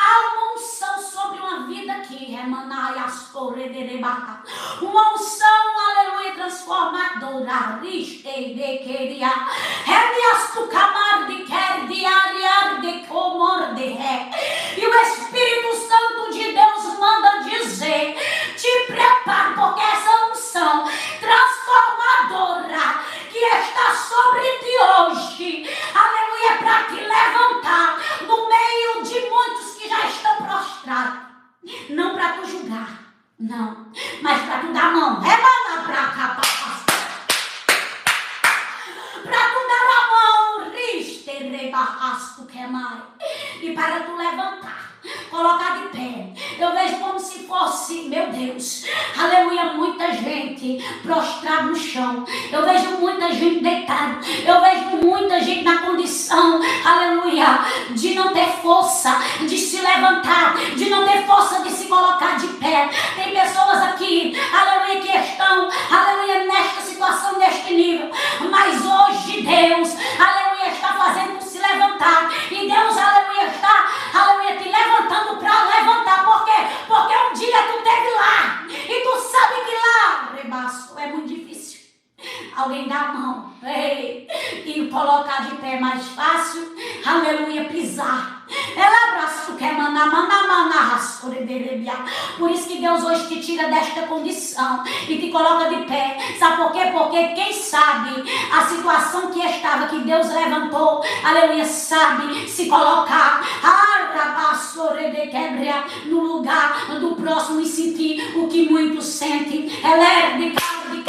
S1: Há uma unção sobre uma vida aqui, uma unção, aleluia, transformadora. E o Espírito Santo de Deus manda dizer, te prepare, porque essa unção transformadora que está sobre ti hoje, aleluia, para te levantar no meio de muitos que já estão prostrados, não para tu julgar, não, mas para tu dar a mão, para tu dar a mão, e para tu levantar, colocar de pé. Eu vejo como se fosse, meu Deus, aleluia, muita gente prostrada no chão. Eu vejo muita gente deitada. Eu vejo muita gente na condição, aleluia, de não ter força de se levantar, de não ter força de se colocar de pé. Tem pessoas aqui, aleluia, que estão, aleluia, nesta situação, neste nível. Mas hoje Deus, aleluia, está fazendo se levantar. E Deus, aleluia, está, aleluia, te levantando para levantar. Por quê? Porque um dia tu esteve lá. E tu sabe que lá, rebaço, é muito difícil. Alguém dá a mão, ei, e colocar de pé é mais fácil, aleluia, pisar. Ela abraça, quer mandar, por isso que Deus hoje te tira desta condição e te coloca de pé. Sabe por quê? Porque quem sabe a situação que estava, que Deus levantou, aleluia, sabe se colocar no lugar do próximo e sentir o que muitos sentem. Ela é de carne,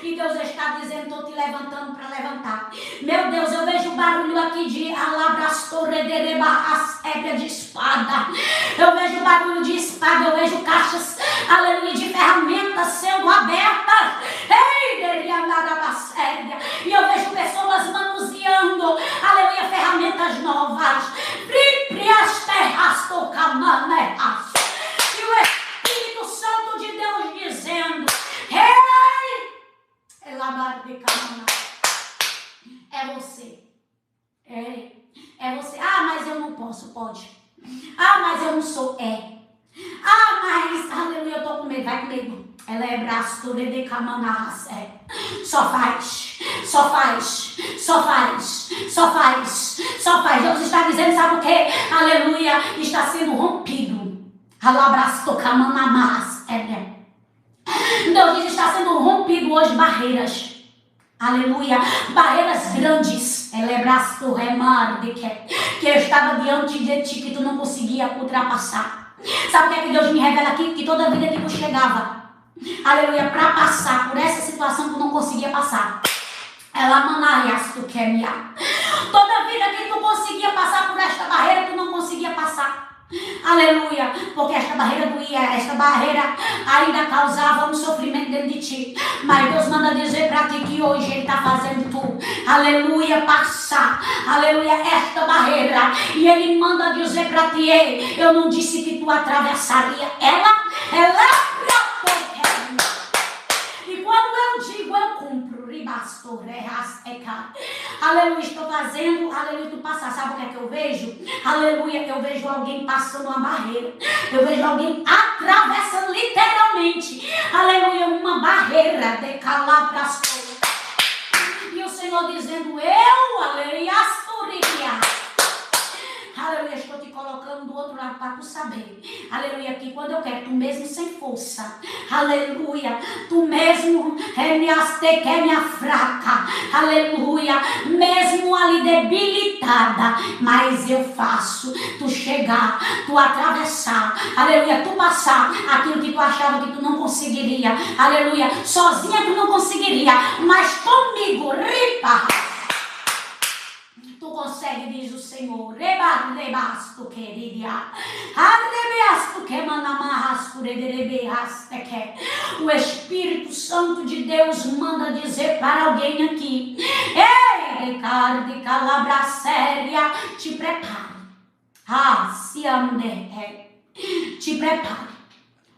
S1: e Deus está dizendo, estou te levantando para levantar. Meu Deus, eu vejo barulho aqui de de espada. Eu vejo barulho de espada, eu vejo caixas, aleluia, de ferramentas sendo abertas. E eu vejo pessoas manuseando, aleluia, ferramentas novas. E o Espírito Santo de Deus dizendo, é você. É você. Ah, mas eu não posso. Pode. Ah, mas eu não sou. Ela é braço de camanás. Só faz, só faz, só faz, só faz, só faz. Deus está dizendo, sabe o que? Aleluia, está sendo rompido. Alabraço camanamás. Deus diz, está sendo rompido hoje barreiras. Aleluia, barreiras grandes. Ela é braço remar de que eu estava diante de ti que tu não conseguia ultrapassar. Sabe o que é que Deus me revela aqui? Que toda vida que tu chegava, aleluia, para passar por essa situação tu não conseguia passar. Ela manaias tu quer me. Toda vida que tu conseguia passar por esta barreira, tu não conseguia passar. Aleluia, porque esta barreira doía, esta barreira ainda causava um sofrimento dentro de ti. Mas Deus manda dizer para ti que hoje Ele está fazendo tu, aleluia, passar, aleluia, esta barreira. E Ele manda dizer para ti, ei, eu não disse que tu atravessaria ela. E quando eu digo, eu cumpro. Aleluia, estou fazendo, aleluia, tu passar. Sabe o que é que eu vejo? Aleluia, eu vejo alguém passando uma barreira. Eu vejo alguém atravessando literalmente, aleluia, uma barreira de calabras. E o Senhor dizendo, eu, aleluia, aleluia, estou te colocando do outro lado para tu saber, aleluia, que quando eu quero, tu mesmo sem força, aleluia, tu mesmo quer minha fraca, aleluia, mesmo ali debilitada, mas eu faço tu chegar, tu atravessar, aleluia, tu passar aquilo que tu achava que tu não conseguiria, aleluia, sozinha tu não conseguiria, mas comigo, ripa, tu consegue, diz o Senhor. Rebasto querida. Arrebeasto que manamarras por que o Espírito Santo de Deus manda dizer para alguém aqui. Ei, Ricardo, calabra séria, te prepare. Se ande, te prepare,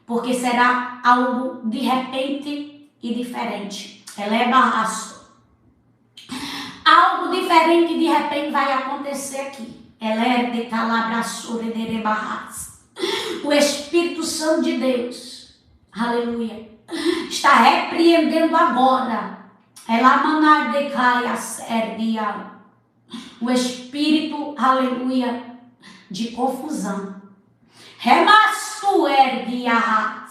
S1: porque será algo de repente e diferente. Ela é barraço. Algo diferente de repente vai acontecer aqui. Ela é de calabraçura de barras. O Espírito Santo de Deus, aleluia, está repreendendo agora. Ela manar de caia serdia. O Espírito, aleluia, de confusão. Remastu erdia.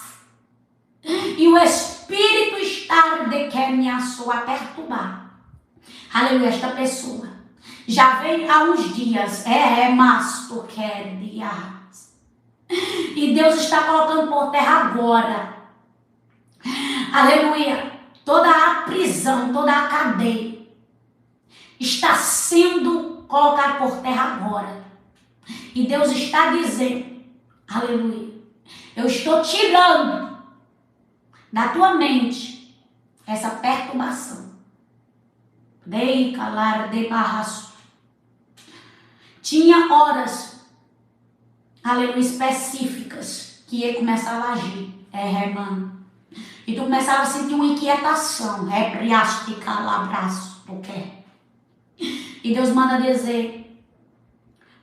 S1: E o Espírito está de que me a perturbar. Aleluia, esta pessoa já vem há uns dias, e Deus está colocando por terra agora, aleluia, toda a prisão, toda a cadeia está sendo colocada por terra agora, e Deus está dizendo, aleluia, eu estou tirando da tua mente essa perturbação. Dei calar de barraço. Tinha horas, aleluia, específicas que ia começar a agir. Irmão. E tu começava a sentir uma inquietação. Repriaste calabraço. O quê? E Deus manda dizer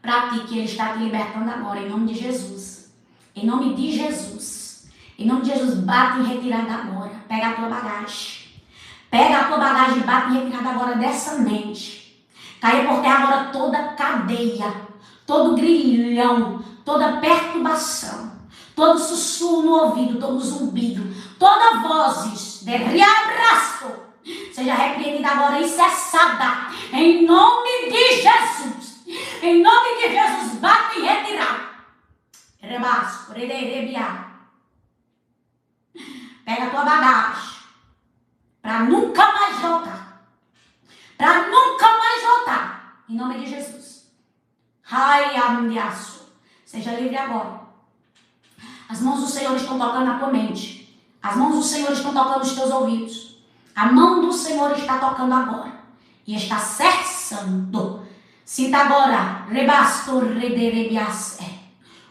S1: para ti que Ele está te libertando agora, em nome de Jesus. Em nome de Jesus. Em nome de Jesus, bate em retirada agora. Pega a tua bagagem. Pega a tua bagagem e bate em retirada agora dessa mente. Caia por terra agora toda cadeia, todo grilhão, toda perturbação, todo sussurro no ouvido, todo zumbido, toda vozes de reabraço, seja repreendida agora e cessada. Em nome de Jesus. Em nome de Jesus, bate em retirada. Rebaço, pega a tua bagagem. Para nunca mais voltar. Para nunca mais voltar. Em nome de Jesus. Ai, ameaço. Seja livre agora. As mãos do Senhor estão tocando na tua mente. As mãos do Senhor estão tocando os teus ouvidos. A mão do Senhor está tocando agora. E está cessando. Sinta agora. Rebasto rederebiasse.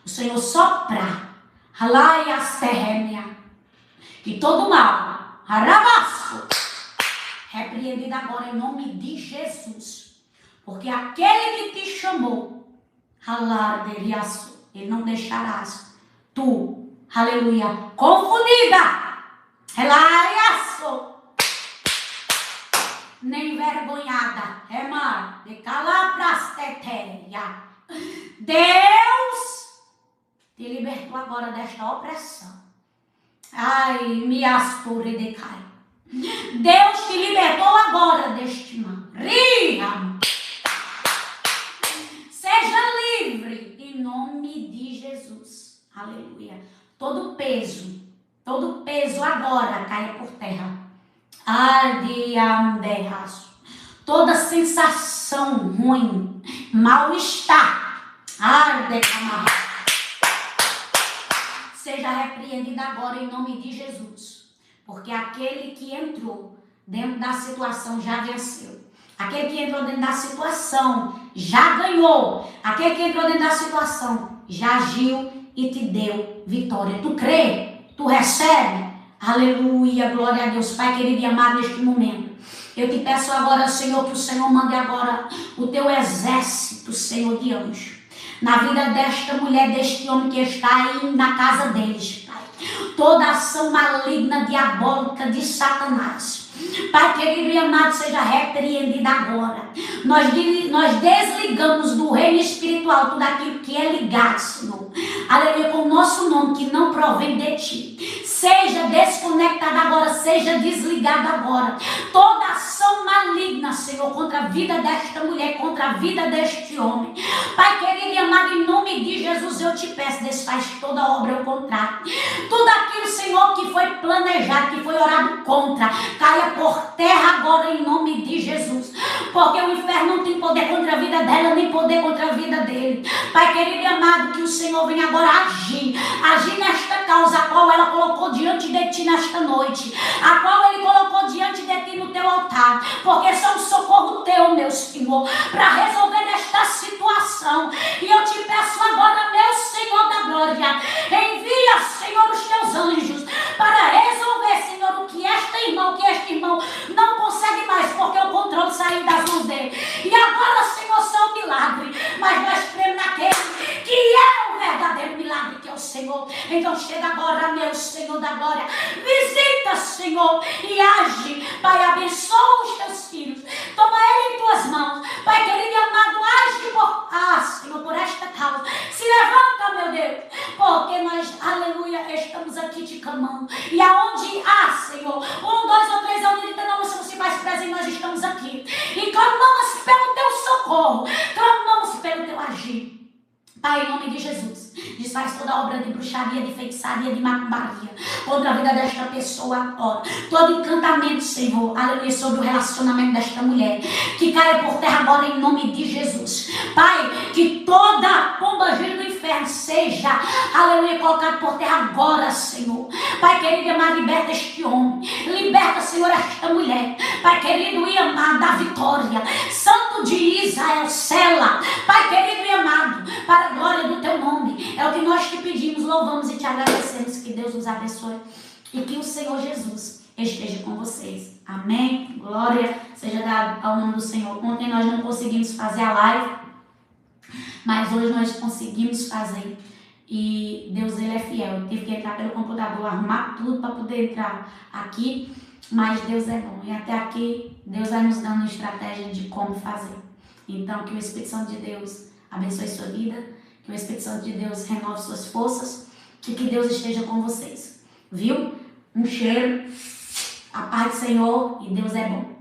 S1: O Senhor sopra. Halaiasterremia. E todo mal. Arabaço, repreendido agora em nome de Jesus, porque aquele que te chamou, Ele não deixarás tu, aleluia, confundida, Relaiaço. Nem envergonhada. Remar. De calaprasteteia. Deus te libertou agora desta opressão. Ai, me asture de cai. Deus te libertou agora deste mal. Ria. Seja livre em nome de Jesus. Aleluia. Todo peso agora caia por terra. Ardianderraço. Toda sensação ruim, mal-estar, seja repreendida agora em nome de Jesus. Porque aquele que entrou dentro da situação já venceu. Aquele que entrou dentro da situação já ganhou. Aquele que entrou dentro da situação já agiu e te deu vitória. Tu crê? Tu recebe? Aleluia, glória a Deus. Pai querido e amado, neste momento eu te peço agora, Senhor, que o Senhor mande agora o teu exército, Senhor, de anjos na vida desta mulher, deste homem que está aí na casa deles, Pai. Toda ação maligna, diabólica de Satanás, Pai querido e amado, seja repreendida agora. Nós desligamos do reino espiritual tudo aquilo que é ligado, Senhor. Aleluia, com o nosso nome que não provém de ti. Seja desconectado agora, seja desligado agora. Toda ação maligna, Senhor, contra a vida desta mulher, contra a vida deste homem. Pai querido e amado, em nome de Jesus eu te peço, desfaz toda obra ao contrário. Tudo aquilo, Senhor, que foi planejado, que foi orado contra, caia por terra agora em nome de Jesus. Porque o inferno não tem poder contra a vida dela, nem poder contra a vida dele. Pai querido e amado, que o Senhor venha agora agir nesta causa a qual ela colocou diante de ti nesta noite, a qual ele colocou diante de ti no teu altar, porque só um socorro teu, meu Senhor, para resolver esta situação. E eu te peço agora, meu Senhor da glória, envia, Senhor, os teus anjos para resolver, Senhor, o que este irmão não consegue mais, porque o controle saiu das mãos dele. E agora, Senhor, só o milagre, mas nós cremos naquele que é o verdadeiro milagre, que é o Senhor. Então chega agora, meu Senhor da glória, visita, Senhor, e age. Pai, abençoa os teus filhos, toma ele em tuas mãos. Pai querido e amado, age Senhor, por esta causa. Se levanta, meu Deus, porque nós, aleluia, estamos aqui te clamando. E aonde há, Senhor, 1, 2 ou 3 anos de não são sinais presentes, nós estamos aqui e clamamos pelo teu socorro, clamamos pelo teu agir. Pai, em nome de Jesus, desfaz toda obra de bruxaria, de feitiçaria, de macumbaria contra a vida desta pessoa agora. Todo encantamento, Senhor, aleluia, sobre o relacionamento desta mulher, que caia por terra agora em nome de Jesus. Pai, que toda pomba gira do inferno seja, aleluia, colocada por terra agora, Senhor. Pai querido e amado, liberta este homem, liberta, Senhor, esta mulher. Pai querido e amado, da vitória, Santo de Israel, sela, Pai querido e amado, para a glória do teu nome. É o que nós te pedimos, louvamos e te agradecemos. Que Deus nos abençoe e que o Senhor Jesus esteja com vocês. Amém? Glória seja dada ao nome do Senhor. Ontem nós não conseguimos fazer a live, mas hoje nós conseguimos fazer. E Deus, ele é fiel. Eu tive que entrar pelo computador, arrumar tudo para poder entrar aqui, mas Deus é bom. E até aqui, Deus vai nos dando estratégia de como fazer. Então, que o Espírito Santo de Deus abençoe sua vida, que o Espírito Santo de Deus renove suas forças e que Deus esteja com vocês. Viu? Um cheiro, a paz do Senhor, e Deus é bom.